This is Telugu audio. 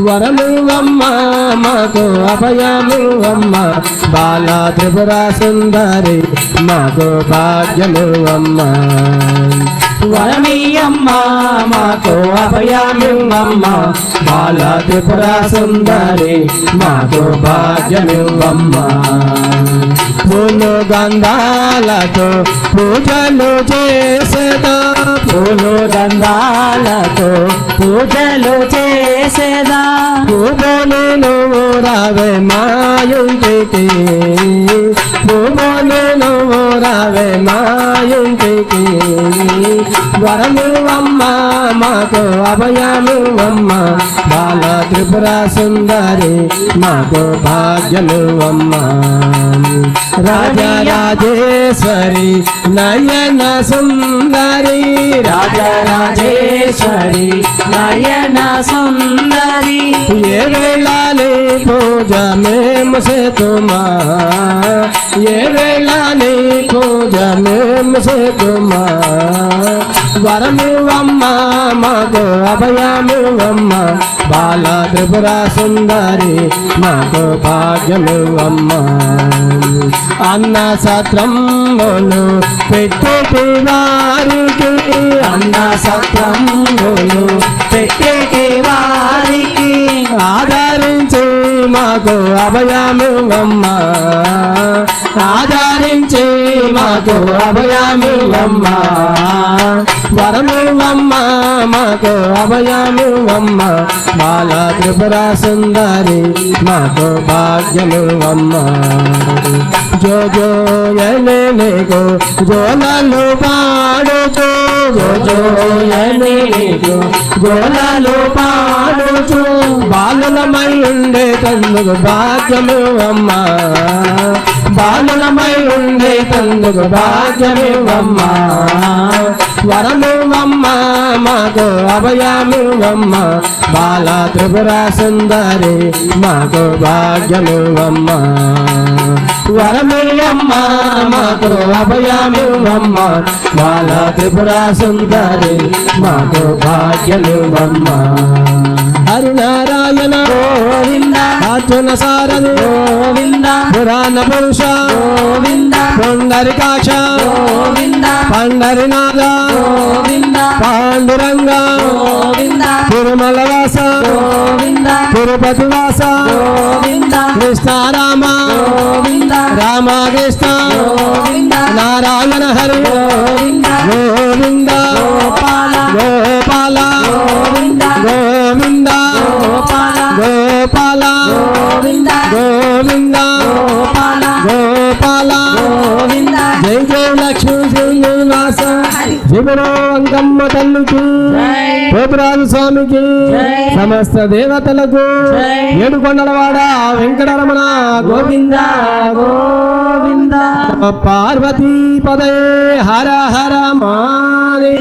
వరమువమ్మ మాకు అభయమువమ్మ బాల త్రిపుర సుందరి మాకు భాగ్యమువమ్మ వరమీయమ్మ మాకు అభయమువమ్మ బాల త్రిపుర సుందరి మాకు భాగ్యమువమ్మ పూలు గంధాలతో పూజలు చేసేదా పూలు గంధాలతో పూజలు చేసేదా పూజలు నువ్వు రావే మా ఇంటికి పూజలు నువ్వు రావే మా ఇంటికి వరమువమ్మ మాకు అభయమువమ్మ బాల త్రిపుర సుందరి మాకు భాగ్యమువమ్మ రాజరాజేశ్వరి నయన సుందరి రాజరాజేశ్వరి నయన సుందరి ఏ వేళాని పూజ మేము సేతుమా ఏ వేళాని పూజ మేము సేతుమా వరమువమ్మ మాకు అభయమువమ్మ బాల త్రిపుర సుందరి మాకు భాగ్యమువమ్మ అన్న సత్రములు పెట్టేటి వారికి అన్న సత్రములు పెట్టేటి వారికి ఆదరించి మాకు అభయమువమ్మ ఆదరించి మాకు అభయమువమ్మ వరమువమ్మ మాకు అభయమువమ్మ బాల త్రిపుర సుందరి మాకు భాగ్యమువమ్మ జో జో నీకు జోలలు పాడుచు జో నీకు జోలలు పాడుచు బాలులమై ఉండే తందుకు భాగ్యమువమ్మ బాలులమై ఉండే తందుకు భాగ్యమువమ్మ వరమువమ్మ మాకు అభయమువమ్మ బాల త్రిపుర సుందరి మాకు భాగ్యమువమ్మ వరమువమ్మ మాకు అభయమువమ్మ బాల త్రిపుర సుందరి మాకు భాగ్యమువమ్మ హరినారాయణ గోవింద అర్జున సారథి గోవింద పురాణ పురుష గోవింద పుండరీకాక్ష గోవింద పండరీనాథ గోవింద పాండురంగ గోవింద తిరుమల వాస గోవింద తిరుపతి వాస గోవింద కృష్ణారామ గోవింద రామకృష్ణ గోవింద నారాయణ హరి గోవింద గోవింద గోపాల గోపాల గోవింద గోవింద గోపాల గోపాల గోవింద గోవింద గోపాల గోపాల గోవింద జై జై లక్ష్మీ శ్రీనివాస శివరో అంకమ్మ తల్లికి గోపురాజు స్వామికి సమస్త దేవతలకు ఏడుకొండలవాడ వెంకటరమణ గోవింద గోవింద పార్వతీ పదే హర హర మాదే